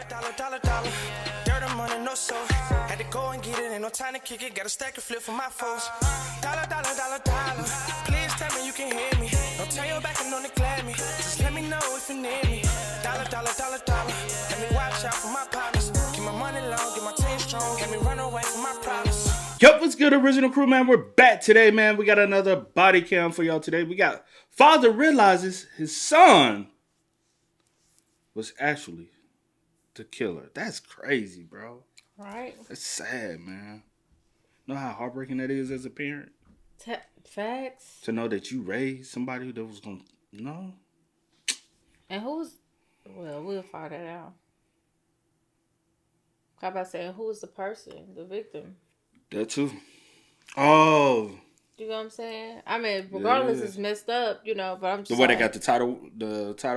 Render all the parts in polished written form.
Dollar. Dirt and money, no soul. Had to go and get it, ain't no time to kick it. Got a stack of flip for my foes. Dollar. Please tell me you can hear me. Don't turn your back and don't neglect me. Just let me know if you need me. Dollar. Let me watch out for my partners. Keep my money long, get my team strong. Let me run away from my problems. Yup, what's good, original crew, man? We're back today, man. We got another body cam for y'all today. We got father realizes his son was actually the killer. That's crazy, bro. Right. That's sad, man. Know how heartbreaking that is as a parent? Facts. To know that you raised somebody that was going to, no. And well, we'll find that out. How about saying who was the person, the victim? That too. Oh. You know what I'm saying? I mean, regardless, it's messed up, you know, but I'm just the way they got the title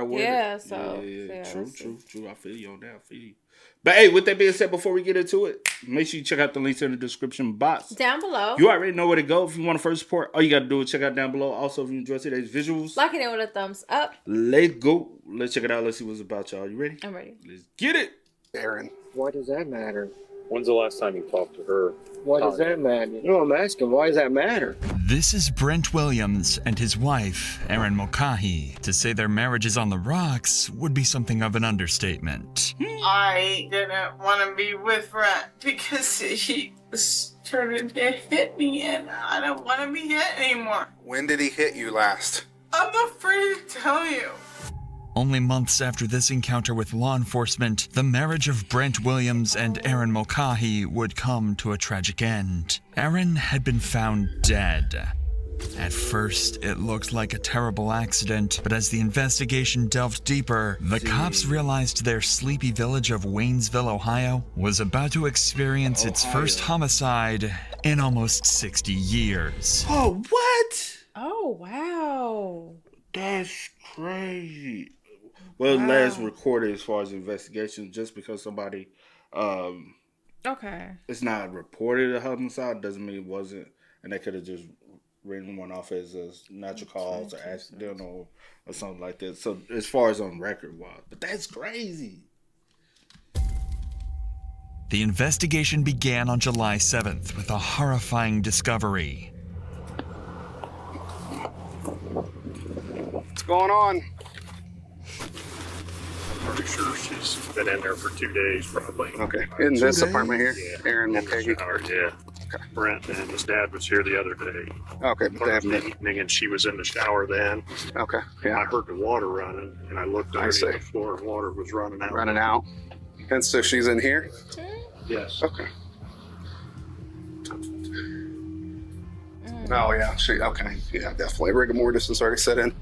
word. Yeah, so. Yeah, true. I feel you on that. But hey, with that being said, before we get into it, make sure you check out the links in the description box. Down below. You already know where to go. If you want to first support, all you got to do is check out down below. Also, if you enjoy today's visuals, like it with a thumbs up. Let's go. Let's check it out. Let's see what's about, y'all. You ready? I'm ready. Let's get it. Aaron. Why does that matter? When's the last time you talked to her? Why does that matter? No, I'm asking, why does that matter? This is Brent Williams and his wife, Erin Mulcahy. To say their marriage is on the rocks would be something of an understatement. I didn't want to be with Brent because he started to hit me and I don't want to be hit anymore. When did he hit you last? I'm afraid to tell you. Only months after this encounter with law enforcement, the marriage of Brent Williams and Erin Mulcahy would come to a tragic end. Erin had been found dead. At first, it looked like a terrible accident, but as the investigation delved deeper, the cops realized their sleepy village of Waynesville, Ohio, was about to experience its first homicide in almost 60 years. Oh, what? Oh, wow. That's crazy. Well, last recorded as far as investigation, just because somebody, it's not reported a homicide doesn't mean it wasn't, and they could have just written one off as a natural cause or accidental or something like that. So as far as on record was, but that's crazy. The investigation began on July 7th with a horrifying discovery. What's going on? I'm pretty sure she's been in there for 2 days, probably. Okay. In this apartment here? Yeah. Aaron In the Mulcahy? shower, yeah. Okay. Brent and his dad was here the other day. Okay, but they haven't. Evening, and she was in the shower then. Okay, I yeah. heard the water running, and I looked underneath the floor, and water was running out. Running out. And so she's in here? Yes. Okay. Oh, yeah. Okay. Yeah, definitely. Rigor mortis has already set in.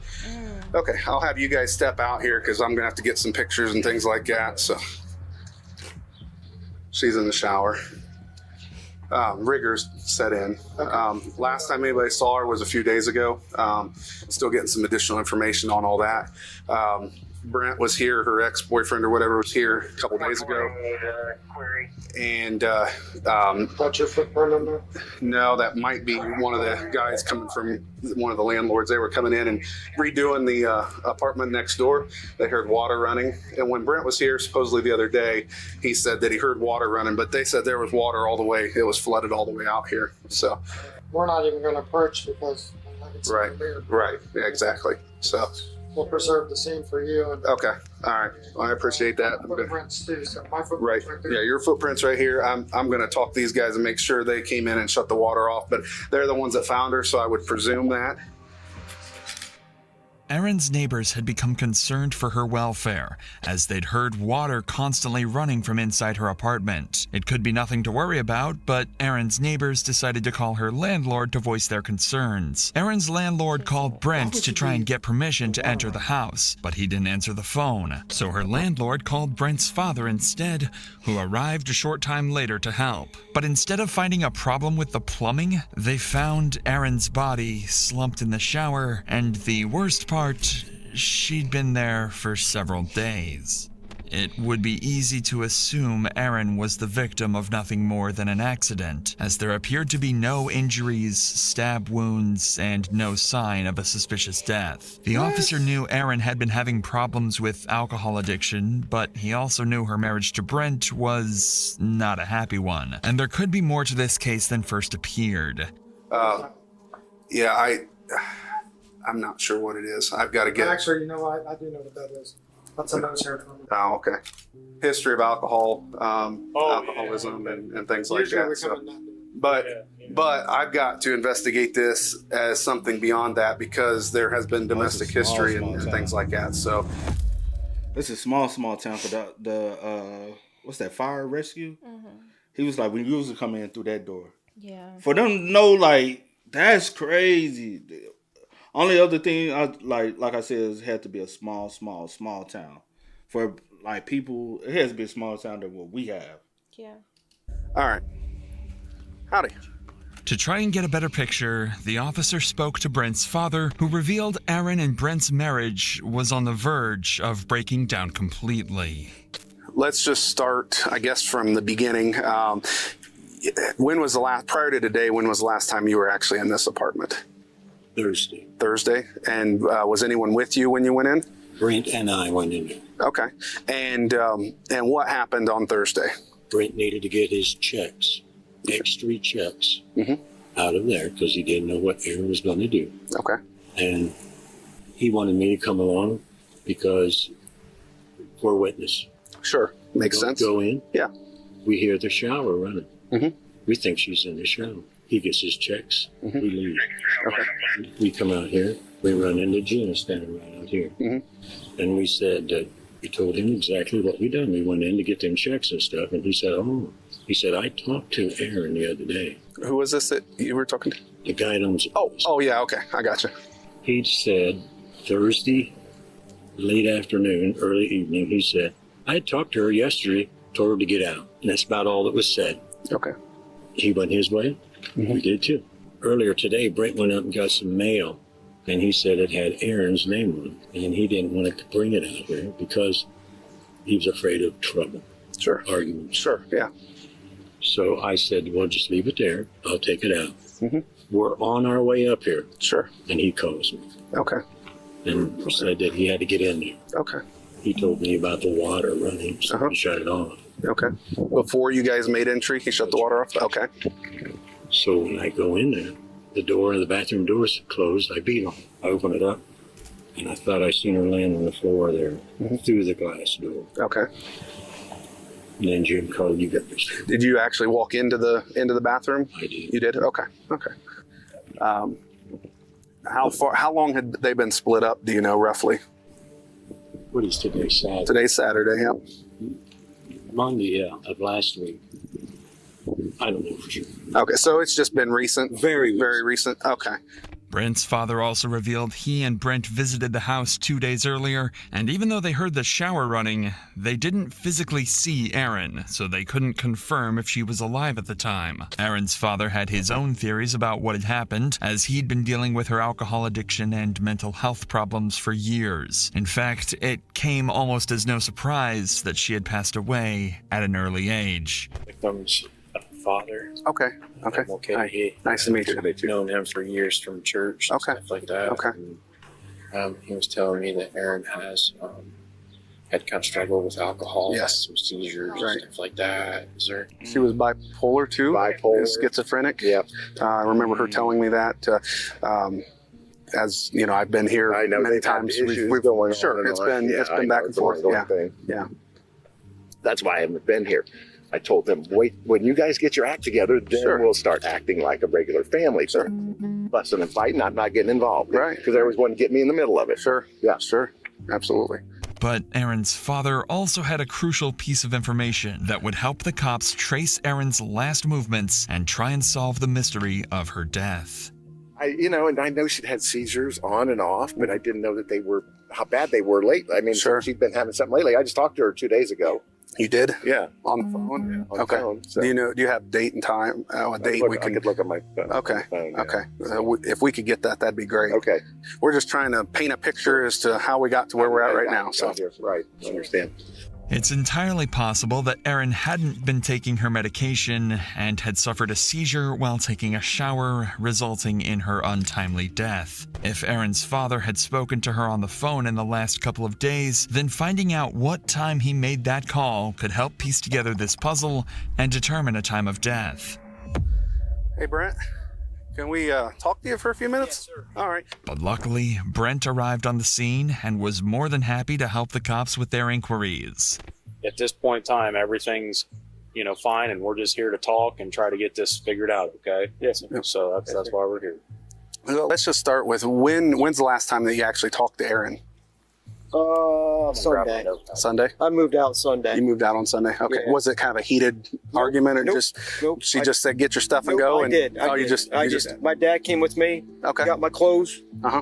Okay, I'll have you guys step out here because I'm going to have to get some pictures and things like that. So she's in the shower. Rigor's set in. Last time anybody saw her was a few days ago. Still getting some additional information on all that. Brent was here, her ex-boyfriend or whatever was here a couple days ago. And What's your footprint number? no, that might be one of the guys coming from one of the landlords. They were coming in and redoing the apartment next door. They heard water running. And when Brent was here, supposedly the other day, he said that he heard water running, but they said there was water all the way. It was flooded all the way out here. So We're not even going to perch because it's right, yeah, exactly. So we'll preserve the scene for you. And okay, all right. Well, I appreciate that. footprints too. So my Right. footprints right there. Yeah, your footprints right here. I'm going to talk to these guys and make sure they came in and shut the water off, but they're the ones that found her, so I would presume that. Erin's neighbors had become concerned for her welfare, as they'd heard water constantly running from inside her apartment. It could be nothing to worry about, but Erin's neighbors decided to call her landlord to voice their concerns. Erin's landlord called Brent to try and get permission to enter the house, but he didn't answer the phone. So her landlord called Brent's father instead, who arrived a short time later to help. But instead of finding a problem with the plumbing, they found Erin's body slumped in the shower, and the worst part, she'd been there for several days. It would be easy to assume Aaron was the victim of nothing more than an accident, as there appeared to be no injuries, stab wounds, and no sign of a suspicious death. The officer knew Aaron had been having problems with alcohol addiction, but he also knew her marriage to Brent was not a happy one, and there could be more to this case than first appeared. Yeah, I'm not sure what it is. I've got to get. Actually, you know what? I do know what that is. That's a nose hair from. Oh, okay. History of alcohol, alcoholism, and things like Usually that. we So, come in that. but I've got to investigate this as something beyond that because there has been domestic history and things like that. So, This is small town for the what's that, fire rescue? He was like, when you usually come in through that door. Yeah. For them to know, like, that's crazy. Only other thing, like I said, is it had to be a small town. For, like, people, it has to be a smaller town than what we have. Yeah. all right. Howdy. To try and get a better picture, the officer spoke to Brent's father, who revealed Aaron and Brent's marriage was on the verge of breaking down completely. Let's just start, I guess, from the beginning. When was the last, prior to today, when was the last time you were actually in this apartment? Thursday. And was anyone with you when you went in? Brent and I went in there. Okay. And what happened on Thursday? Brent needed to get his checks, X3 checks, out of there because he didn't know what Aaron was going to do. Okay. And he wanted me to come along because we're witness. Sure. Makes sense. Go in. Yeah. We hear the shower running. Mhm. We think she's in the shower. He gets his checks. We leave. Okay. We come out here. We run into Gina standing right out here. And we said that we told him exactly what we done. We went in to get them checks and stuff. And he said, I talked to Aaron the other day. Who was this that you were talking to? The guy that owns. Oh yeah. Okay. I got you. He said Thursday, late afternoon, early evening, he said, I had talked to her yesterday, told her to get out. And that's about all that was said. Okay. He went his way. We did too. Earlier today, Brent went up and got some mail, and he said it had Aaron's name on it. And he didn't want to bring it out here because he was afraid of trouble. Sure. Arguments. Sure. Yeah. So I said, well, just leave it there. I'll take it out. We're on our way up here. Sure. And he calls me Okay. and said that he had to get in there. Okay. He told me about the water running, so he shut it off. Okay. Before you guys made entry, he shut the water off? Okay. So when I go in there, the bathroom door's closed. I beat him. I open it up, and I thought I seen her laying on the floor there through the glass door. Okay. And then Jim called, you got this. Did you actually walk into the bathroom? I did. You did? Okay. Okay. How long had they been split up, do you know, roughly? What is today, Saturday? Today's Saturday, yeah. Monday, yeah, of last week. I don't know for sure. Okay, so it's just been recent? Very recent? Okay. Brent's father also revealed he and Brent visited the house 2 days earlier, and even though they heard the shower running, they didn't physically see Aaron, so they couldn't confirm if she was alive at the time. Aaron's father had his own theories about what had happened, as he'd been dealing with her alcohol addiction and mental health problems for years. In fact, it came almost as no surprise that she had passed away at an early age. Becomes a father. Okay. Okay. Okay. Hi. Nice to meet you. I've known him for years from church and stuff like that. Okay. And, he was telling me that Aaron has had kind of struggled with alcohol, Yes. some seizures, Right. stuff like that. Is there? She was bipolar too? Bipolar. Schizophrenic? Yeah. I remember her telling me that. As you know, I've been here many times. We've going sure, it's been back and forth. Yeah. That's why I haven't been here. I told them, wait, when you guys get your act together, then we'll start acting like a regular family. Sure. Busting and fighting, I'm not getting involved. Right. Because they always want to get me in the middle of it. Sure. Yeah. Sure. Absolutely. But Aaron's father also had a crucial piece of information that would help the cops trace Aaron's last movements and try and solve the mystery of her death. And I know she'd had seizures on and off, but I didn't know that how bad they were lately. I mean, she'd been having something lately. I just talked to her 2 days ago. You did? Yeah. On the phone? On the phone, so. Do you have date and time? A date I could look at my phone. Okay. Phone, yeah. Okay. If we could get that, that'd be great. Okay. We're just trying to paint a picture as to how we got to where we're at right now. So. Right. I understand. It's entirely possible that Erin hadn't been taking her medication and had suffered a seizure while taking a shower, resulting in her untimely death. If Erin's father had spoken to her on the phone in the last couple of days, then finding out what time he made that call could help piece together this puzzle and determine a time of death. Hey, Brent. Can we talk to you for a few minutes? Yes, sir. All right. But luckily, Brent arrived on the scene and was more than happy to help the cops with their inquiries. At this point in time, everything's, fine, and we're just here to talk and try to get this figured out, okay? Yes. So that's why we're here. Well, let's just start with when's the last time that you actually talked to Erin? Sunday. Sunday? I moved out Sunday. You moved out on Sunday? Okay. Yeah. Was it kind of a heated argument or Nope. just Nope. she just said get your stuff and go? I And did. I did. My dad came with me. Okay. Got my clothes. Uh-huh.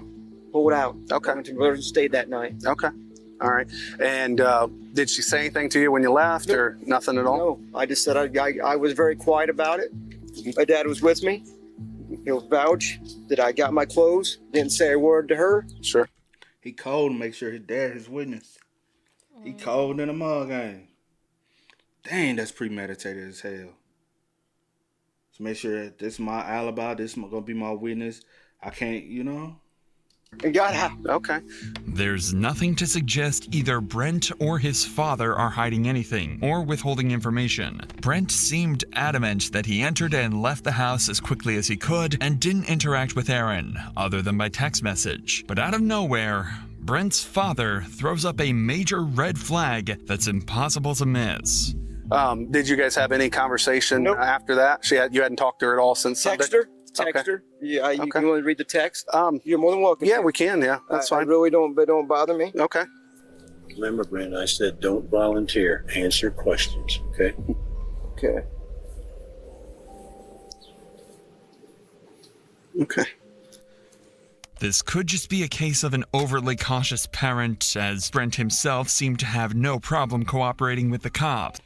Pulled out. Okay. Went to stayed that night. Okay. All right. And did she say anything to you when you left or nothing at all? No. I just said I was very quiet about it. My dad was with me. He'll vouch that I got my clothes. Didn't say a word to her. Sure. He called to make sure his dad is witness. He called in a mug game. Dang, that's premeditated as hell. So make sure that this is my alibi. This is going to be my witness. I can't, And got out. Okay. There's nothing to suggest either Brent or his father are hiding anything or withholding information. Brent seemed adamant that he entered and left the house as quickly as he could and didn't interact with Erin, other than by text message. But out of nowhere, Brent's father throws up a major red flag that's impossible to miss. Did you guys have any conversation Nope. after that? You hadn't talked to her at all since Text Sunday? her. Text her. Yeah, you Okay. can only read the text. You're more than welcome. Yeah, we can. Yeah, that's I fine. really don't bother me. Okay. Remember, Brent, I said don't volunteer. Answer questions, okay? Okay. Okay. This could just be a case of an overly cautious parent, as Brent himself seemed to have no problem cooperating with the cops.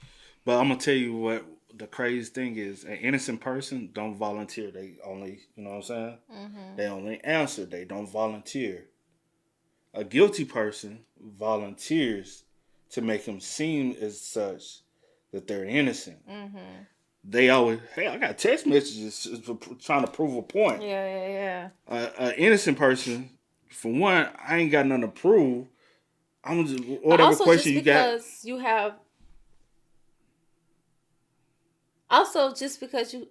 But I'm going to tell you what the crazy thing is. An innocent person don't volunteer. They only, you know what I'm saying? Mm-hmm. They only answer. They don't volunteer. A guilty person volunteers to make them seem as such that they're innocent. Mm-hmm. They always, hey, I got text messages trying to prove a point. Yeah. An innocent person, for one, I ain't got nothing to prove. I'm just whatever also, question just you got. because you have. Also, just because you.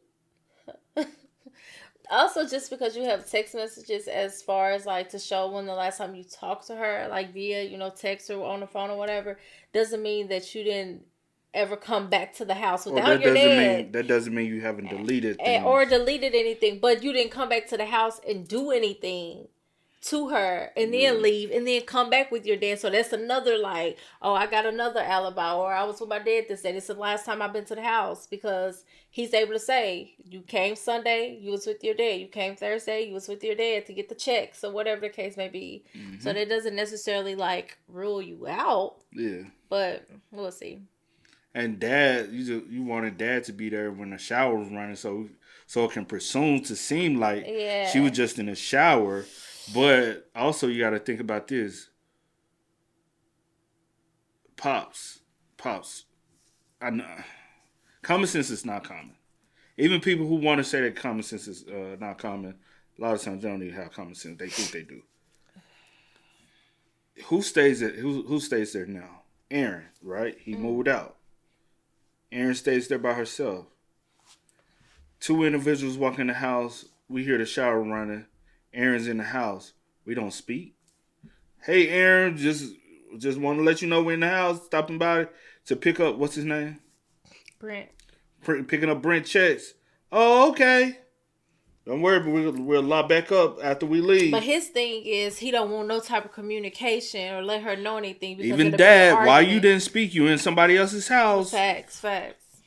Also, just because you have text messages as far as like to show when the last time you talked to her, like via text or on the phone or whatever, doesn't mean that you didn't ever come back to the house without your dad. That doesn't mean you haven't deleted things. Or deleted anything, but you didn't come back to the house and do anything to her and then leave and then come back with your dad. So that's another I got another alibi, or I was with my dad this day. This is the last time I've been to the house, because he's able to say, you came Sunday, you was with your dad. You came Thursday, you was with your dad to get the checks or whatever the case may be. Mm-hmm. So that doesn't necessarily rule you out. Yeah. But we'll see. And dad, you wanted dad to be there when the shower was running, so it can presume to seem like she was just in the shower. But also you got to think about this. Pops. I know. Common sense is not common. Even people who want to say that common sense is not common, a lot of times they don't even have common sense. They think they do. Who stays there now? Erin, right? He moved out. Erin stays there by herself. Two individuals walk in the house. We hear the shower running. Erin's in the house. We don't speak. Hey, Erin, just want to let you know we're in the house, stopping by to pick up, what's his name? Brent. Picking up Brent checks. Oh, okay. Don't worry, but we'll lock back up after we leave. But his thing is he don't want no type of communication or let her know anything. Because even dad, why you didn't speak? You in somebody else's house. Facts.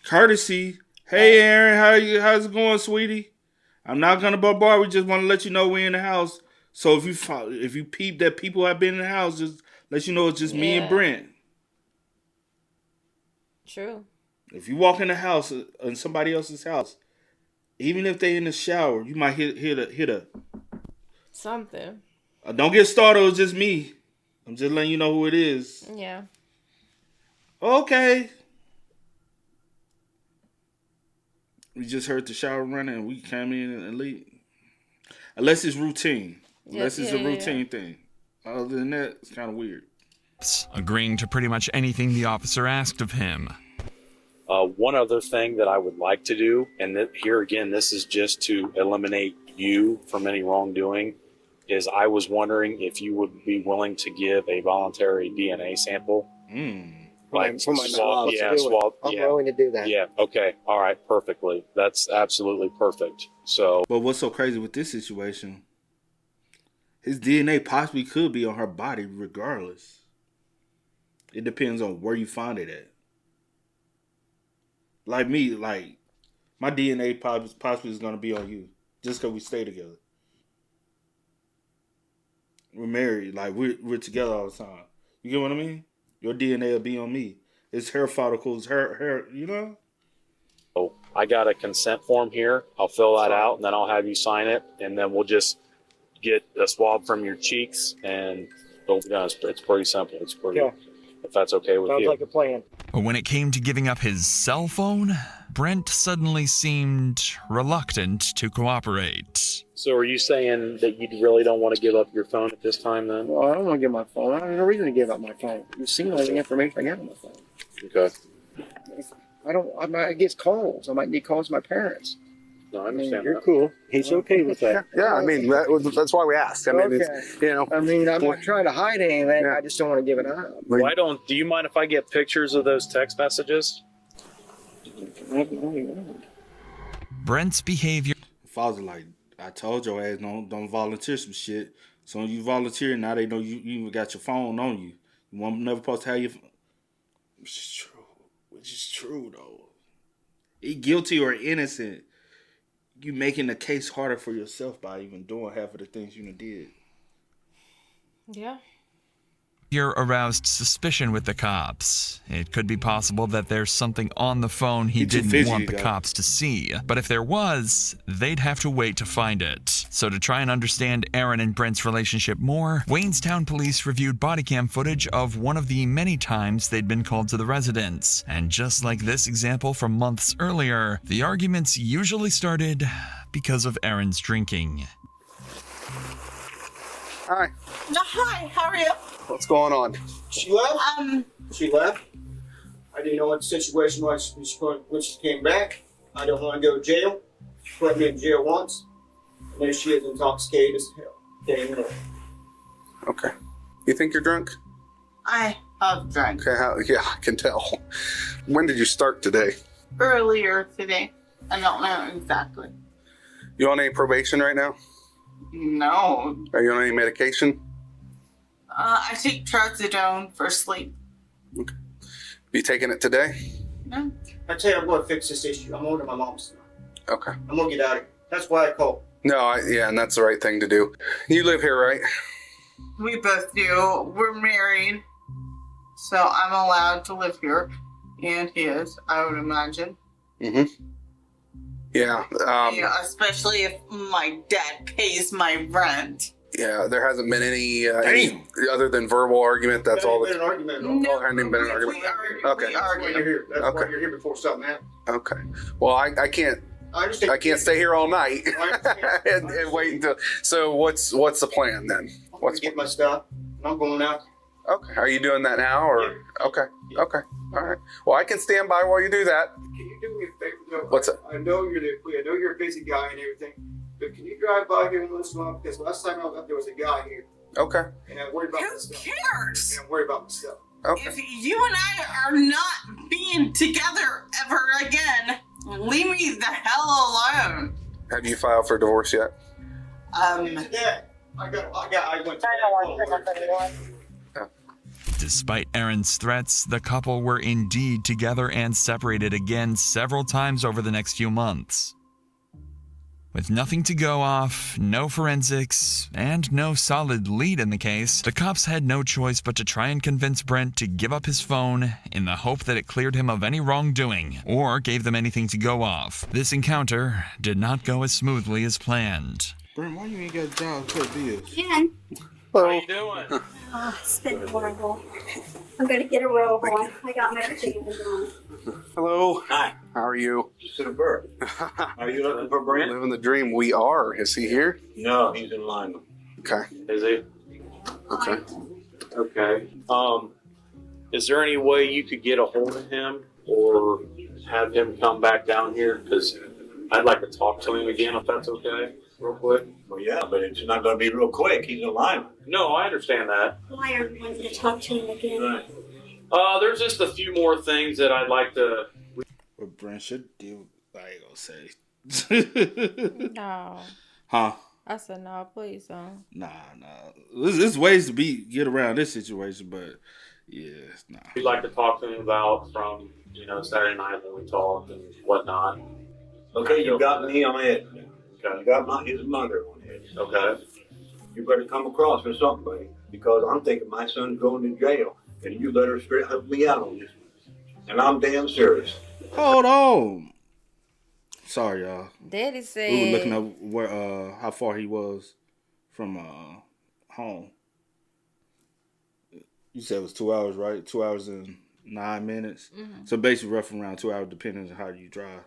Courtesy. Hey, Erin, how's it going, sweetie? I'm not gonna bombard. We just want to let you know we're in the house. So if you peep that people have been in the house, just let you know it's just me and Brent. True. If you walk in the house, in somebody else's house, even if they in the shower, you might hit a something. Don't get started. It's just me. I'm just letting you know who it is. Yeah. Okay. We just heard the shower running and we came in and leave. Unless it's routine. Unless it's a routine thing. Other than that, it's kind of weird. Agreeing to pretty much anything the officer asked of him. One other thing that I would like to do, and here again, this is just to eliminate you from any wrongdoing, is I was wondering if you would be willing to give a voluntary DNA sample. Like for my swab. I'm willing to do that. Yeah. Okay. All right. Perfectly. That's absolutely perfect. So. But what's so crazy with this situation? His DNA possibly could be on her body regardless. It depends on where you find it at. Like me, like my DNA possibly is going to be on you just because we stay together. We're married. Like we're together all the time. You get what I mean? Your DNA will be on me. It's hair follicles, her, you know? Oh, I got a consent form here. I'll fill that out and then I'll have you sign it. And then we'll just get a swab from your cheeks and it'll be done. It's pretty simple. It's pretty, if that's okay with you. Sounds like a plan. But when it came to giving up his cell phone, Brent suddenly seemed reluctant to cooperate. So are you saying that you really don't want to give up your phone at this time then? Well, I don't want to give my phone. I have no reason to give up my phone. You've seen all the information I got on my phone. Okay. I get calls. I might need calls from my parents. No, I understand. You're cool. He's okay with that. Yeah, I mean, that's why we asked. I mean, it's, you know. I mean, I'm not trying to hide anything. I just don't want to give it up. Do you mind if I get pictures of those text messages? Brent's behavior. Father, like, I told your ass, don't volunteer some shit. So when you volunteer, now they know you even got your phone on you. You won't never supposed to have your phone. Which is true, though. He guilty or innocent. You making the case harder for yourself by even doing half of the things you did. Yeah. Aroused suspicion with the cops. It could be possible that there's something on the phone he didn't want the cops to see. But if there was, they'd have to wait to find it. So to try and understand Aaron and Brent's relationship more, Waynestown police reviewed body cam footage of one of the many times they'd been called to the residence. And just like this example from months earlier, the arguments usually started because of Aaron's drinking. Hi. No, hi, how are you? What's going on? She left? She left. I didn't know what the situation was when she came back. I don't want to go to jail. She put me in jail once. And there she is, intoxicated as hell. Getting Okay. You think you're drunk? I have drank Okay, yeah, I can tell. When did you start today? earlier today. I don't know exactly. You on any probation right now? No. Are you on any medication? I take trazodone for sleep. Okay. You taking it today? No. I tell you, I'm going to fix this issue. I'm going to my mom's now. Okay. I'm going to get out of here. That's why I called. No, yeah, and that's the right thing to do. You live here, right? We both do. We're married. So I'm allowed to live here. And he is, I would imagine. Mm-hmm. Yeah. Yeah, especially if my dad pays my rent. Yeah, there hasn't been any other than verbal argument. That's all. Been an argument. No, there hasn't been an argument. Okay. We That's why argue. you're here. That's why Okay. you're here before something happens. Okay. Well, I can't. I understand. I can't stay here all night I understand. and wait until. So what's the plan then? I'm going to get my stuff. And I'm going out. Okay. Are you doing that now or? Yeah. Okay. Okay. All right. Well, I can stand by while you do that. Can you do me a favor? No, What's that? I know you're a busy guy and everything, but can you drive by here and listen up? Because last time I was up, there was a guy here, Okay. and I'm worried about my Who stuff. cares? And I'm worried about my stuff. Okay. If you and I are not being together ever again, leave me the hell alone. Have you filed for divorce yet? Yeah, I went to that. Despite Aaron's threats, the couple were indeed together and separated again several times over the next few months. With nothing to go off, no forensics, and no solid lead in the case, the cops had no choice but to try and convince Brent to give up his phone in the hope that it cleared him of any wrongdoing or gave them anything to go off. This encounter did not go as smoothly as planned. Brent, why you ain't got a job to pay bills? Ken, How you doing? Oh, it's been horrible. I'm gonna get a robe on. I got my pajamas on. Hello. Hi. How are you? Super. Are you looking for Brent? Living the dream. We are. Is he here? No, he's in line. Okay. Is he? Okay. Okay. Is there any way you could get a hold of him or have him come back down here? Because I'd like to talk to him again, if that's okay, real quick. Well, yeah, but it's not going to be real quick. He's in line. No, I understand that. Why are you wanting to talk to him again? Right. There's just a few more things that I'd like to. What Brent should do, I ain't gonna say. No. Huh? I said no, please don't. Nah. There's ways to get around this situation, but yeah, nah. We'd like to talk to him about from Saturday night when we talked and whatnot. Okay, you got me on it. Okay. You got his mother on it. Okay. You better come across with something, buddy, because I'm thinking my son's going to jail, and you better straight help me out on this. And I'm damn serious. Hold on. Sorry, y'all. Daddy said We were looking up where how far he was from home. You said it was 2 hours, right? 2 hours and 9 minutes. Mm-hmm. So basically, roughly around 2 hours, depending on how you drive.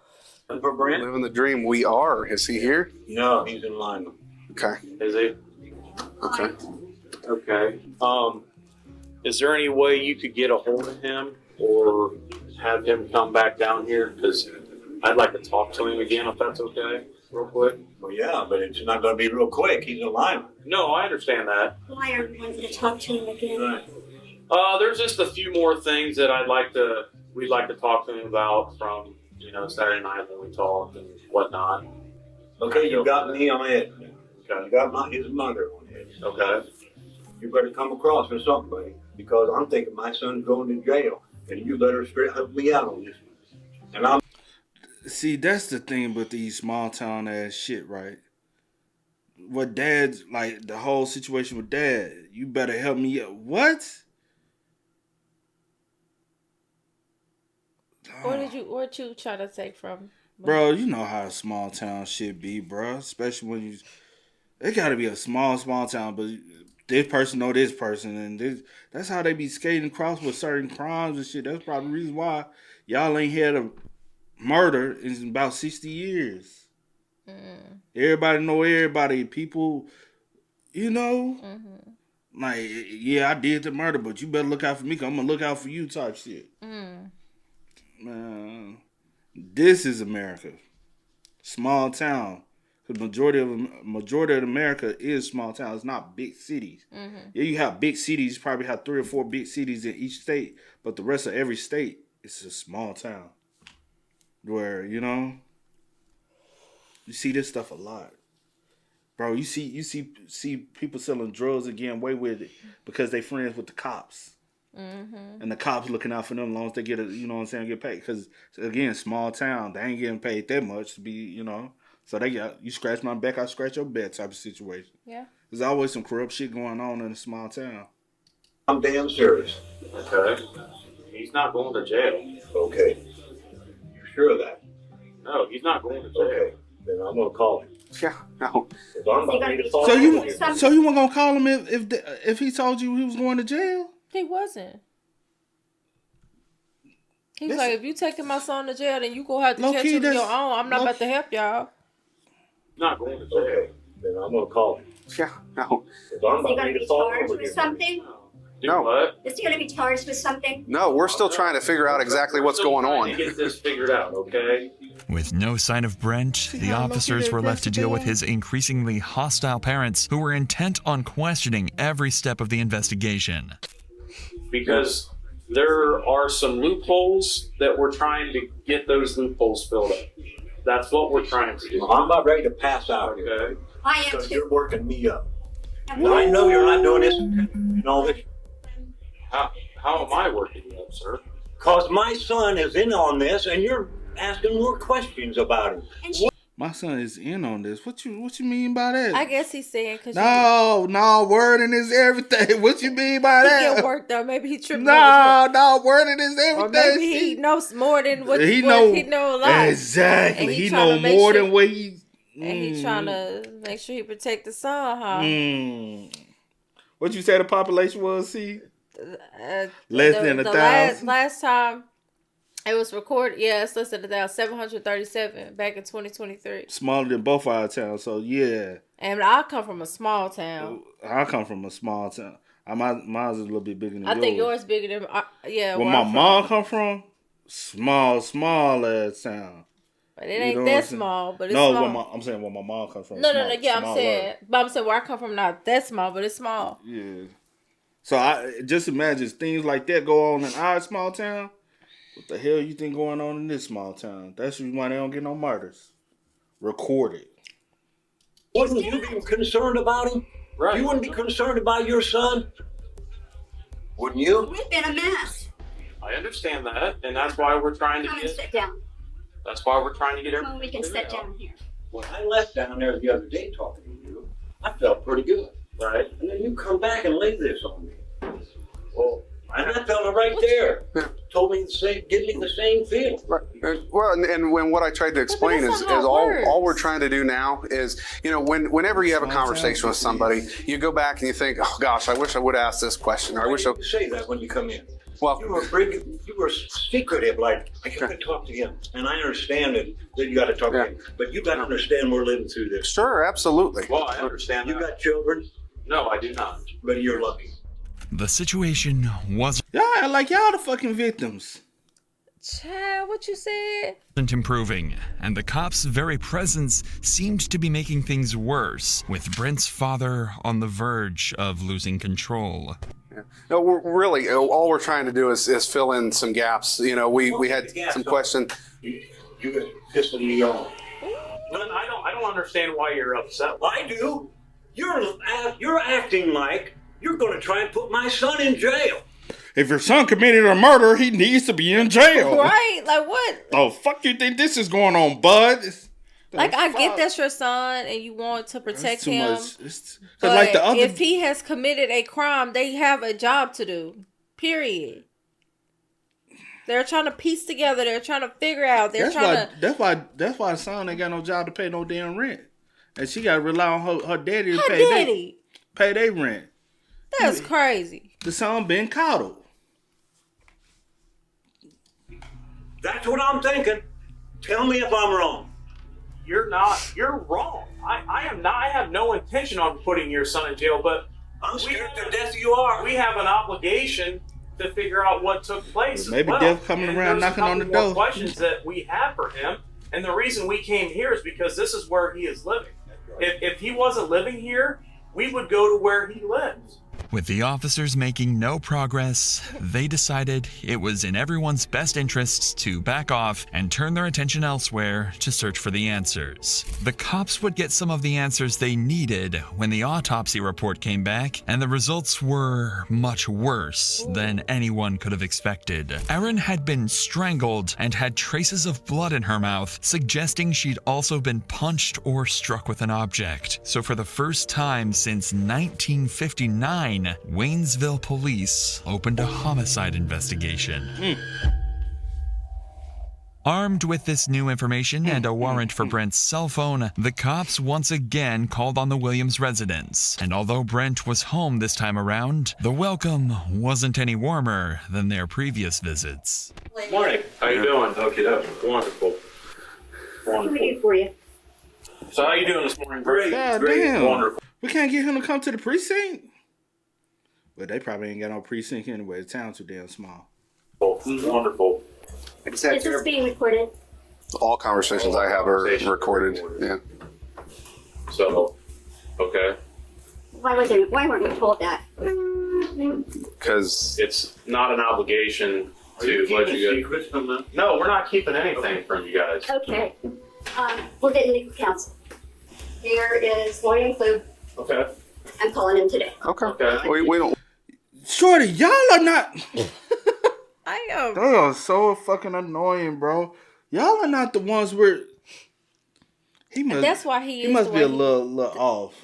And for Brent? Living the dream. We are. Is he here? No, he's in line. Okay. Is he? Okay. Okay. Is there any way you could get a hold of him or have him come back down here? Because I'd like to talk to him again, if that's okay, real quick. Well, yeah, but it's not going to be real quick. He's in line. No, I understand that. Why are you wanting to talk to him again? Right. There's just a few more things that we'd like to talk to him about from Saturday night when we talked and whatnot. Okay, you got me on it. Okay. You got his mother on it. Okay. You better come across with something, buddy, because I'm thinking my son's going to jail, and you better straight help me out on this. And I'm. See, that's the thing with these small town ass shit, right? What dad's like the whole situation with dad. You better help me out. What? What you try to take from? Bro, you know how small town shit be, bro. Especially when you, it gotta be a small town, but this person know this person, and that's how they be skating across with certain crimes and shit. That's probably the reason why y'all ain't had a murder in about 60 years. Everybody know everybody. People, like, yeah, I did the murder, but you better look out for me, because I'm gonna look out for you type shit. Man, this is America. Small town. Because majority of America is small town. It's not big cities. Yeah, you have big cities. You probably have 3 or 4 big cities in each state. But the rest of every state is a small town. Where, you see this stuff a lot. Bro, you see people selling drugs and getting away with it because they friends with the cops. And the cops looking out for them as long as they get get paid. Because, again, small town, they ain't getting paid that much to be, So they got, you scratch my back, I scratch your back type of situation. Yeah. There's always some corrupt shit going on in a small town. I'm damn serious. Okay. He's not going to jail. Okay. You sure of that? No, he's not going to jail. Okay. Then I'm going to call him. Yeah, no. So you weren't gonna call him if he told you he was going to jail? He wasn't. He was like, if you taking my son to jail, then you gonna have to catch him on your own. I'm not about to help y'all. Not going to jail. Okay. Then I'm going to call him. Yeah, no. Is he going to be charged with something? No. What? Is he going to be charged with something? No, we're still trying to figure out exactly what's going on. To get this figured out, okay? With no sign of Brent, the officers were left to deal with his increasingly hostile parents who were intent on questioning every step of the investigation. Because there are some loopholes that we're trying to get those loopholes filled up. That's what we're trying to do. I'm about ready to pass out here. Okay? I am Because too. you're working me up. Now, I know you're not doing this and all this. How am I working you up, sir? Because my son is in on this and you're asking more questions about him. My son is in on this. What you mean by that? I guess he's saying because wording is everything. What you mean by he that? get worked though. Maybe he tripped. Wording is everything. Or maybe he knows more than what he know a lot. Exactly. He know more than what he. And he trying to make sure he protect the son, huh? What you say the population was? See, less than 1,000. Last time it was recorded, it's less than 1,000. 737 back in 2023. Smaller than both our towns. So yeah. And I come from a small town. I come from a small town. Mine's a little bit bigger than yours. I think yours bigger than Where my mom come from, small ass town. But it ain't that small, but it's small. I'm saying where my mom comes from. No, I'm saying where I come from, not that small, but it's small. Yeah. So I just imagine things like that go on in our small town. What the hell you think going on in this small town? That's why they don't get no murders recorded. Wouldn't you be concerned about him? Right. You wouldn't be concerned about your son? Wouldn't you? We've been a mess. I understand that, and that's why we're trying to Come and sit down. That's why we're trying to get Come on, we can sit down here. When I left down there the other day talking to you, I felt pretty good. Right. And then you come back and lay this on me. Well, and that fella right there told me the same, give me the same feeling. Right. Well, and when what I tried to explain is all we're trying to do now is, whenever you have a conversation with somebody, you go back and you think, oh gosh, I wish I would ask this question, or I wish I would say that when you come in. Well, you were secretive, like I got to talk to him, and I understand that you got to talk to him, but you got to understand we're living through this. Sure, absolutely. Well, I understand. You got children? No, I do not. But you're lucky. The situation was y'all the fucking victims. Child, what you said? Wasn't improving, and the cops' very presence seemed to be making things worse, with Brent's father on the verge of losing control. Yeah. No, all we're trying to do is fill in some gaps. We had some questions. You got pissing me off. Glenn, I don't understand why you're upset. I do. You're acting like you're going to try and put my son in jail. If your son committed a murder, he needs to be in jail. Right? Like what? Oh, fuck you think this is going on, bud? I get that's your son and you want to protect him. But like if he has committed a crime, they have a job to do. Period. They're trying to piece together. They're trying to figure out. That's why the son ain't got no job to pay no damn rent, and she got to rely on her daddy to pay their rent. That's crazy. The son been coddled. That's what I'm thinking. Tell me if I'm wrong. You're not. You're wrong. I am not. I have no intention on putting your son in jail, but I'm scared to death you are. We have an obligation to figure out what took place. Maybe death coming around knocking on the door. Questions that we have for him, and the reason we came here is because this is where he is living. If he wasn't living here, we would go to where he lives. With the officers making no progress, they decided it was in everyone's best interests to back off and turn their attention elsewhere to search for the answers. The cops would get some of the answers they needed when the autopsy report came back, and the results were much worse than anyone could have expected. Erin had been strangled and had traces of blood in her mouth, suggesting she'd also been punched or struck with an object. So for the first time since 1959, Waynesville police opened a homicide investigation. Armed with this new information and a warrant for Brent's cell phone, the cops once again called on the Williams residence. And although Brent was home this time around, the welcome wasn't any warmer than their previous visits. Morning. How you doing? Okay, wonderful. What can we do for you? So how you doing this morning? Great. Damn. Wonderful. We can't get him to come to the precinct? But they probably ain't got no precinct anyway. The town's too damn small. Wonderful. Is this being recorded? All conversations I have are recorded. Yeah. So, okay. Why weren't we told that? Because it's not an obligation to let you guys. No, we're not keeping anything from you guys. Okay. We're getting legal counsel. Here is William Klug. Okay. I'm calling him today. Okay. We don't. Shorty, y'all are not. I am. They are so fucking annoying, bro. Y'all are not the ones where he must. That's why he must be a little off.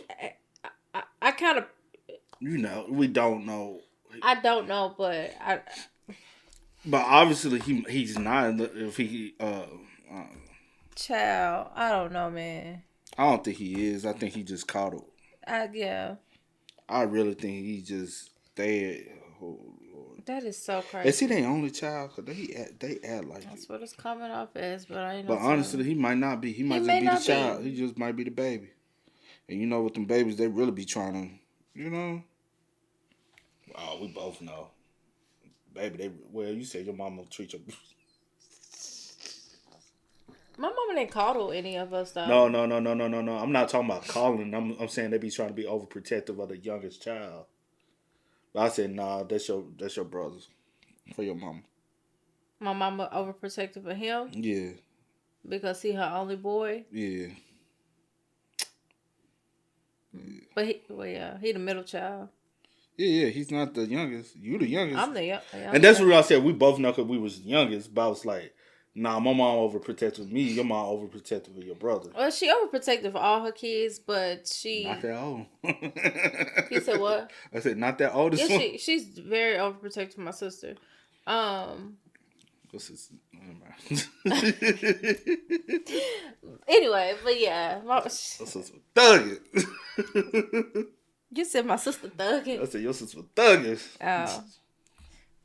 I kind of. We don't know. I don't know, but But obviously he's not. If he child, I don't know, man. I don't think he is. I think he just coddled. Yeah. I really think he just dead. Oh Lord. That is so crazy. Is he their only child? Cause they act like That's it. what it's coming off as, but I ain't. But honestly, he might not be. He might just be the child. He just might be the baby. And you know, with them babies, they really be trying to, you know. Oh, we both know, baby. You said your mama treat your. My mama didn't coddle any of us though. No. I'm not talking about calling. I'm saying they be trying to be overprotective of the youngest child. But I said, nah, that's your brothers for your mama. My mama overprotective of him. Yeah. Because he her only boy. Yeah. But he the middle child. Yeah, he's not the youngest. You the youngest. I'm the youngest. And that's what I said. We both know because we was the youngest. But I was like, nah, my mom overprotective of me. Your mom overprotective of your brother. Well, she overprotective of all her kids, but she not that old. You said what? I said not that old. Yeah, she's very overprotective of my sister. Anyway, but yeah, my sister thugging. You said my sister thugging. I said your sister thugging. Oh.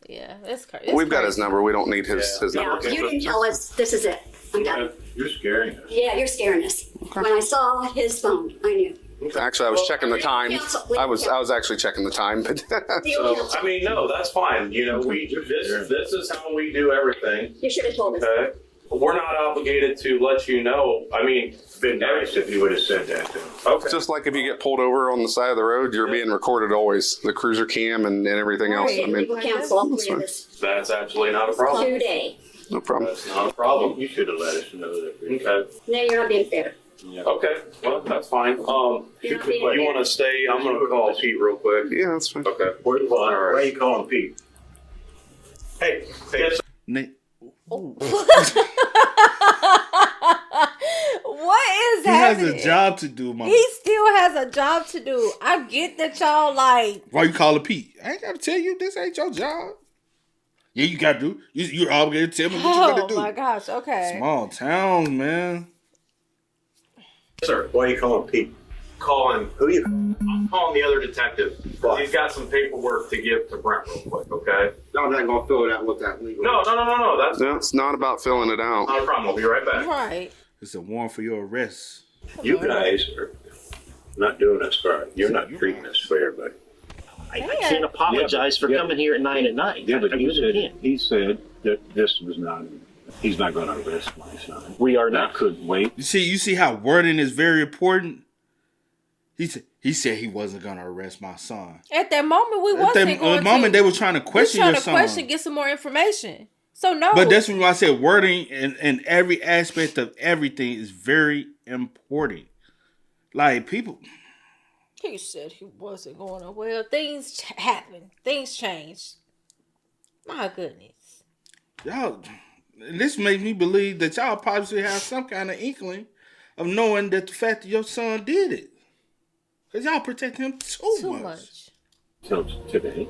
Yeah, that's crazy. We've got his number. We don't need his number. Yeah, you didn't tell us. This is it. I'm done. You're scaring us. Yeah, you're scaring us. When I saw his phone, I knew. Actually, I was checking the time. I was actually checking the time, but I mean, no, that's fine. You know, this is how we do everything. You should have told us. Okay, we're not obligated to let you know. I mean, It's been nice if you would have said that to him. Okay. just like if you get pulled over on the side of the road, you're being recorded always. The cruiser cam and everything else. I mean, Legal counsel, all three of us. That's absolutely not a problem. Today. no problem. That's not a problem. You should have let us know that. Okay. No, you're not being fair. Okay. Well, that's fine. You're not being You fair. want to stay? I'm going to call Pete real quick. Yeah, that's fine. Okay. Why are you calling Pete? Hey. Yes. What is He happening? has a job to do, mama. He still has a job to do. I get that y'all like. Why you calling Pete? I ain't gotta tell you this ain't your job. Yeah, you gotta do. You're obligated to tell me what you gotta do. Oh my gosh. Okay. Small towns, man. Sir, why are you calling Pete? Calling. Who you? I'm calling the other detective. He's got some paperwork to give to Brent real quick. Okay. No, I'm not gonna fill it out with that legal. No. That's No, it's not about filling it out. not a problem. I'll be right back. Right. It's a warrant for your arrest. You guys are not doing us fair. You're not treating us fair, but I can't apologize for coming here at 9 at night. yeah, but I you really said can't. he said that this was not. He's not going to arrest my son. We are That not. could wait. You see how wording is very important. He said he wasn't gonna arrest my son. At that moment, we At wasn't going the moment to. they were trying to question your son. Get some more information. So no. But that's when I said wording in every aspect of everything is very important. Like people. He said he wasn't going to. Well, things happen. Things change. My goodness. Y'all, this makes me believe that y'all probably have some kind of inkling of knowing that the fact that your son did it. Because y'all protect him too much. Till today.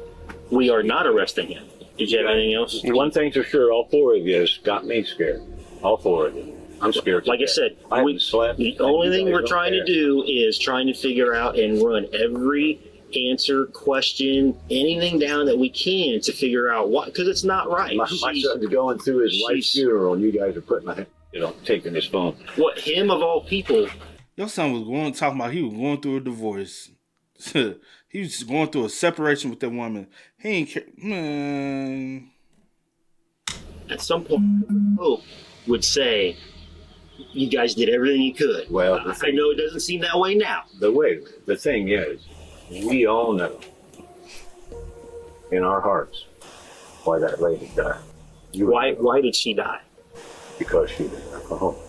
We are not arresting him. Did you have anything else? One thing's for sure, all four of you has got me scared. All four of you. I'm scared. Like I said, I haven't slept. the only thing we're trying to do is trying to figure out and run every answer, question, anything down that we can to figure out why, because it's not right. My son's going through his wife's funeral, and you guys are putting taking his phone. What, him of all people? Your son was talking about he was going through a divorce. He was going through a separation with that woman. He ain't care. Man. At some point, Hope would say, you guys did everything you could. Well, I know it doesn't seem that way now. The thing is, we all know in our hearts why that lady died. Why did she die? Because she did alcohol.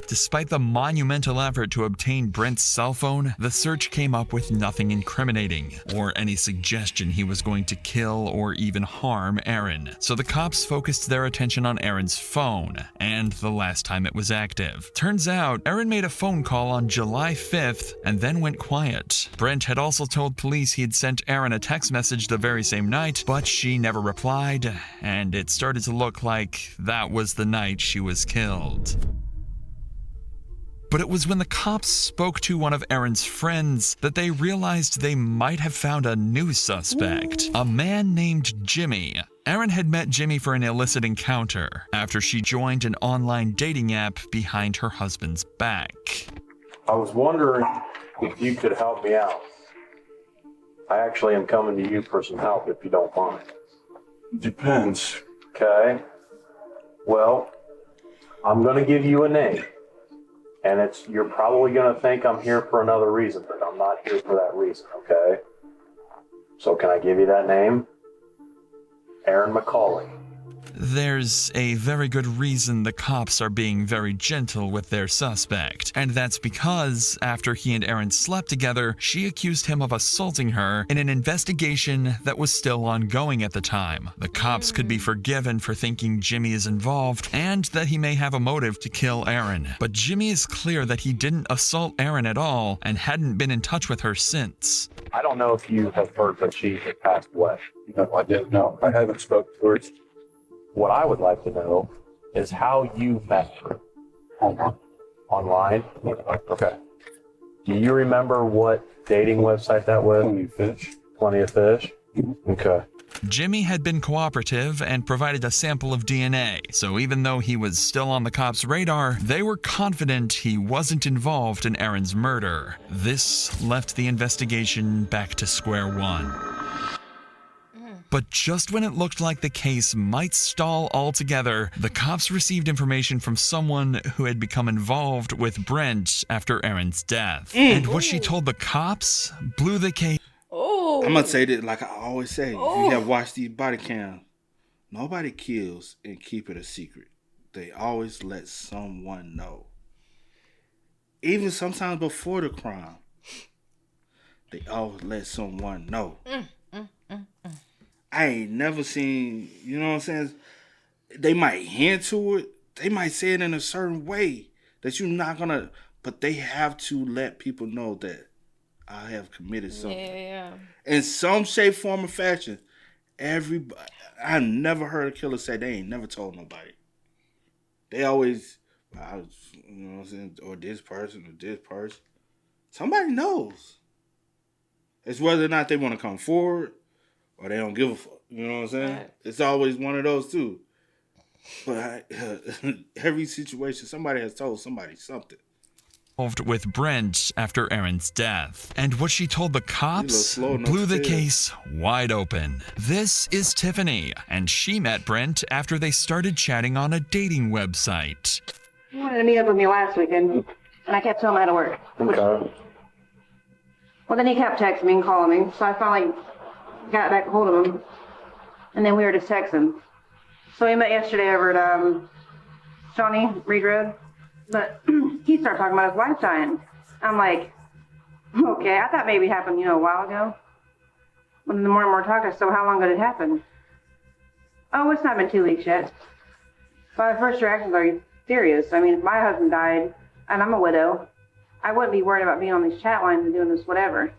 Despite the monumental effort to obtain Brent's cell phone, the search came up with nothing incriminating, or any suggestion he was going to kill or even harm Aaron. So the cops focused their attention on Aaron's phone, and the last time it was active. Turns out, Aaron made a phone call on July 5th, and then went quiet. Brent had also told police he had sent Aaron a text message the very same night, but she never replied, and it started to look like that was the night she was killed. But it was when the cops spoke to one of Erin's friends that they realized they might have found a new suspect, a man named Jimmy. Erin had met Jimmy for an illicit encounter after she joined an online dating app behind her husband's back. I was wondering if you could help me out. I actually am coming to you for some help if you don't mind. Depends. Okay. Well, I'm going to give you a name. And you're probably going to think I'm here for another reason, but I'm not here for that reason, okay? So can I give you that name? Erin McCauley. There's a very good reason the cops are being very gentle with their suspect, and that's because after he and Erin slept together, she accused him of assaulting her in an investigation that was still ongoing at the time. The cops could be forgiven for thinking Jimmy is involved and that he may have a motive to kill Erin, but Jimmy is clear that he didn't assault Erin at all and hadn't been in touch with her since. I don't know if you have heard that she had passed away. No, I didn't know. I haven't spoken to her. What I would like to know is how you met her. Online? Okay. Do you remember what dating website that was? Plenty of Fish. Plenty of Fish? Okay. Jimmy had been cooperative and provided a sample of DNA, so even though he was still on the cops' radar, they were confident he wasn't involved in Erin's murder. This left the investigation back to square one. But just when it looked like the case might stall altogether, the cops received information from someone who had become involved with Brent after Erin's death. And what she told the cops blew the case. I'm going to say that like I always say. If you have watched these body cams, nobody kills and keep it a secret. They always let someone know. Even sometimes before the crime, they always let someone know. I ain't never seen, you know what I'm saying? They might hint to it. They might say it in a certain way that you're not going to, but they have to let people know that I have committed something. Yeah. In some shape, form, or fashion. Everybody, I never heard a killer say they ain't never told nobody. They always, you know what I'm saying, or this person. Somebody knows. It's whether or not they want to come forward or they don't give a fuck. You know what I'm saying? Right. It's always one of those two. But every situation, somebody has told somebody something. With Brent after Erin's death. And what she told the cops blew the case wide open. This is Tiffany, and she met Brent after they started chatting on a dating website. He wanted to meet up with me last weekend, and I kept telling him I had to work. Okay. Well, then he kept texting me and calling me, so I finally got back a hold of him, and then we were just texting. So we met yesterday over at Shawnee Reed Road, but he started talking about his wife dying. I'm like, okay, I thought maybe it happened, a while ago. When the more and more talk, I said, so how long did it happen? Oh, it's not been 2 weeks yet. So my first reaction was, are you serious? I mean, if my husband died, and I'm a widow, I wouldn't be worried about being on these chat lines and doing this whatever,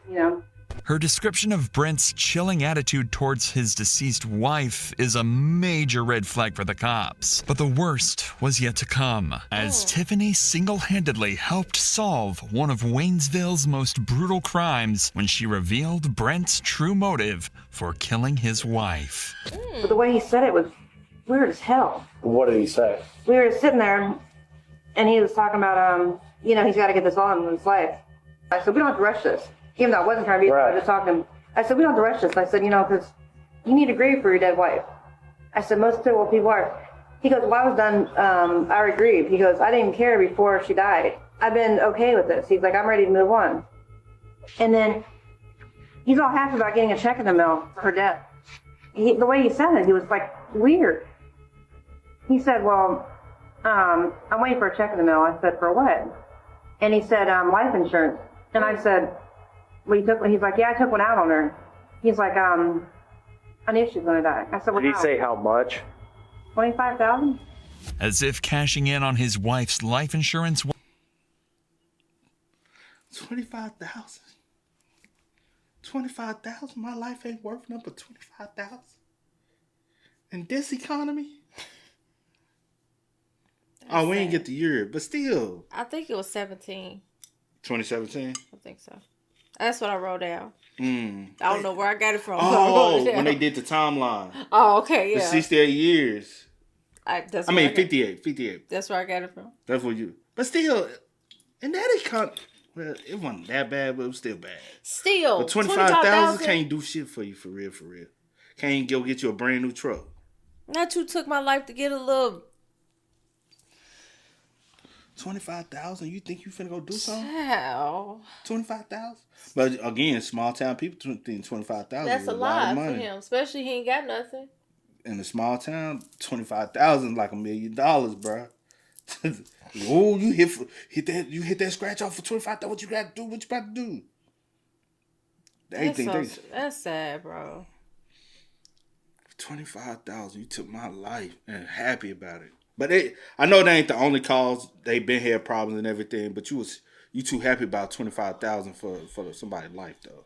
Her description of Brent's chilling attitude towards his deceased wife is a major red flag for the cops. But the worst was yet to come, as Tiffany single-handedly helped solve one of Waynesville's most brutal crimes when she revealed Brent's true motive for killing his wife. But the way he said it was weird as hell. What did he say? We were sitting there, and he was talking about, he's got to get this on in his life. I said, we don't have to rush this. Even though I wasn't trying to be, I was just talking. I said, we don't have to rush this. I said, because you need to grieve for your dead wife. I said, most people are. He goes, well, I was done. I already grieved. He goes, I didn't even care before she died. I've been okay with this. He's like, I'm ready to move on. And then he's all happy about getting a check in the mail for her death. The way he said it, he was like weird. He said, well, I'm waiting for a check in the mail. I said, for what? And he said, life insurance. And I said, well, he's like, yeah, I took one out on her. He's like, I knew she was going to die. I said, well, Did he say how much? $25,000? As if cashing in on his wife's life insurance. $25,000. $25,000. My life ain't worth nothing but $25,000. In this economy, Oh, we didn't get the year, but still. I think it was 17. 2017? I think so. That's what I wrote down. I don't know where I got it from. Oh, when they did the timeline. Oh, okay, yeah. The 68 years. I mean, 58. 58. That's where I got it from. That's what you. But still, and that is kind of, well, it wasn't that bad, but it was still bad. Still. But 25,000 can't do shit for you, for real, for real. Can't go get you a brand new truck. Not you took my life to get a little. 25,000? You think you finna go do something? Wow. 25,000? But again, small town people think 25,000 That's is a lot lot of for money. him, especially he ain't got nothing. In a small town, 25,000 like $1 million, bro. Oh, you hit that scratch off for 25,000. What you got to do? What you about to do? That's sad, bro. 25,000. You took my life and happy about it. But I know that ain't the only cause. They been had problems and everything. But you too happy about 25,000 for somebody's life though.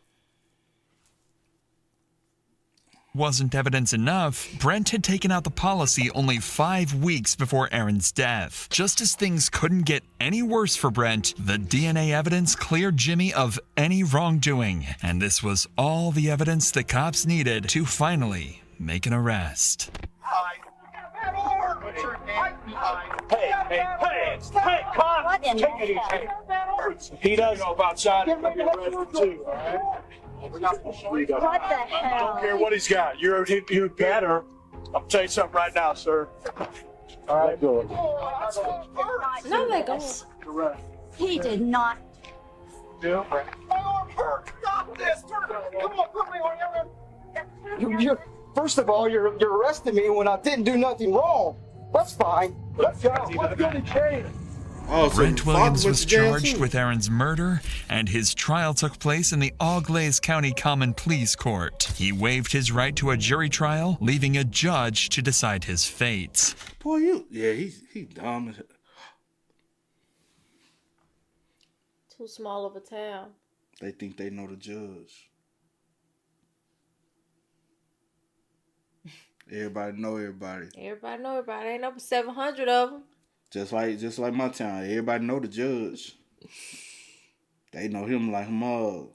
Wasn't evidence enough, Brent had taken out the policy only 5 weeks before Aaron's death. Just as things couldn't get any worse for Brent, the DNA evidence cleared Jimmy of any wrongdoing. And this was all the evidence the cops needed to finally make an arrest. Hey, Con, take it easy. He does know about shot. He'll get arrested too, all right? What the hell? I don't care what he's got. You're better. I'll tell you something right now, sir. All right, go. No, they go. He did not. Yeah. Stop this! Come on, put me on your. First of all, you're arresting me when I didn't do nothing wrong. That's fine. Let's go. Let's go to jail. Oh, so Brent Williams was charged with Aaron's murder, and his trial took place in the Auglaize County Common Pleas Court. He waived his right to a jury trial, leaving a judge to decide his fate. Boy, he's dumb as hell. Too small of a town. They think they know the judge. Everybody know everybody. Everybody know everybody. Ain't over 700 of them. Just like my town. Everybody know the judge. They know him like a mug.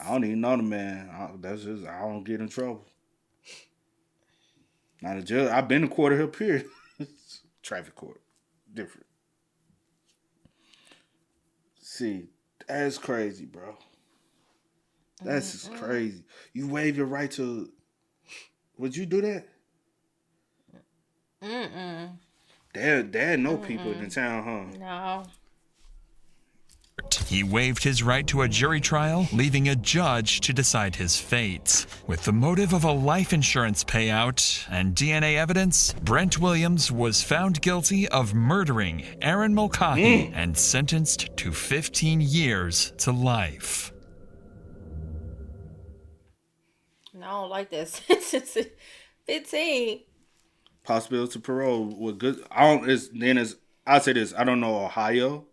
I don't even know the man. I don't get in trouble. Not a judge. I've been to court of here, period. Traffic court. Different. See, that's crazy, bro. That's just crazy. You waive your right to... Would you do that? Dad know people in the town, huh? No. He waived his right to a jury trial, leaving a judge to decide his fate. With the motive of a life insurance payout and DNA evidence, Brent Williams was found guilty of murdering Aaron Mulcahy and sentenced to 15 years to life. No, I don't like that sentence. 15. Possibility to parole with good. I'll say this. I don't know Ohio,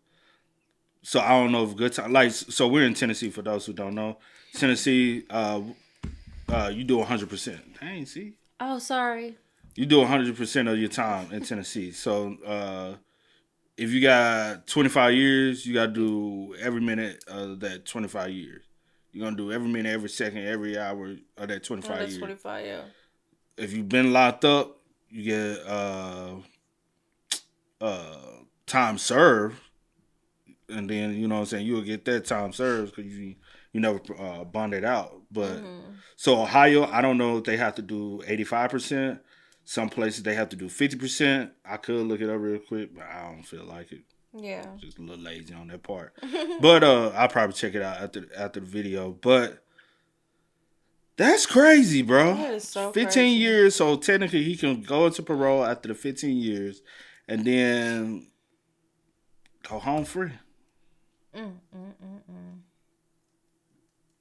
so I don't know if good time. Like, so we're in Tennessee. For those who don't know, Tennessee, you do 100%. Dang, see. Oh, sorry. You do 100% of your time in Tennessee. So if you got 25 years, you got to do every minute of that 25 years. You're gonna do every minute, every second, every hour of that 25 years. 25, yeah. If you've been locked up, you get time served, and then you know what I'm saying, you'll get that time served because you never bonded out. But so Ohio, I don't know if they have to do 85%. Some places they have to do 50%. I could look it up real quick, but I don't feel like it. Yeah, just a little lazy on that part. But I'll probably check it out after the video. But that's crazy, bro. That is so 15 crazy. years, so technically he can go into parole after the 15 years and then go home free.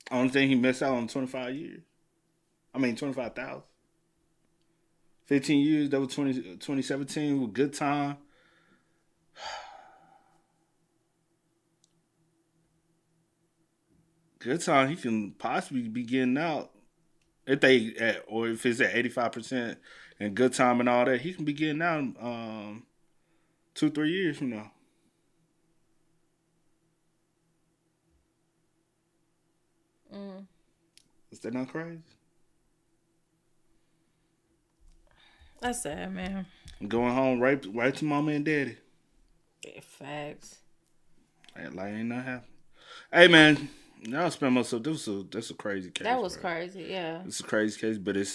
Only thing he missed out on 25 years. 25,000. 15 years, that was 2017 with good time. Good time, he can possibly be getting out. If it's at 85%, and good time and all that, he can be getting out 2-3 years from now. Is that not crazy? That's sad, man. Going home right to mama and daddy. Yeah, facts. Like ain't nothing happening. Hey man, y'all spend most of that's a crazy case. That was bro. crazy, yeah. It's a crazy case, but it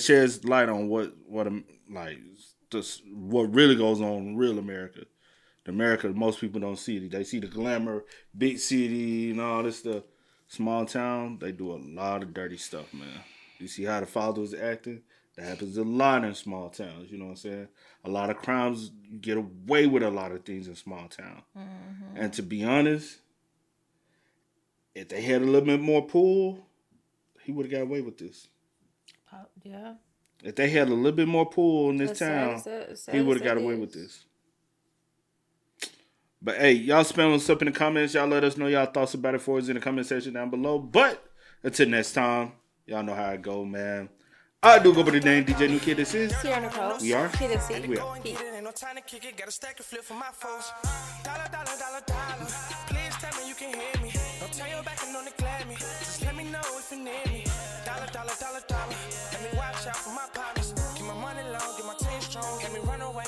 sheds light on what really goes on in real America. The America most people don't see. They see the glamour, big city, and all this stuff. Small town, they do a lot of dirty stuff, man. You see how the father was acting? That happens a lot in small towns, you know what I'm saying? A lot of crimes, you get away with a lot of things in small town. Mm-hmm. And to be honest, if they had a little bit more pull, he would have got away with this. Yeah. If they had a little bit more pull in this town, he would have got away with this. But hey, y'all spam us up in the comments. Y'all let us know y'all thoughts about it for us in the comment section down below. But until next time, y'all know how it go, man. I do go by the name DJ New Kid. This is we are. We are. No time to kick it, got a stack of flip for my foes. Dollar. Please tell me you can hear me. Don't turn your back and don't neglect me. Just let me know if you need me. Dollar. Let me watch out for my partners. Keep my money low, get my team strong. Let me run away.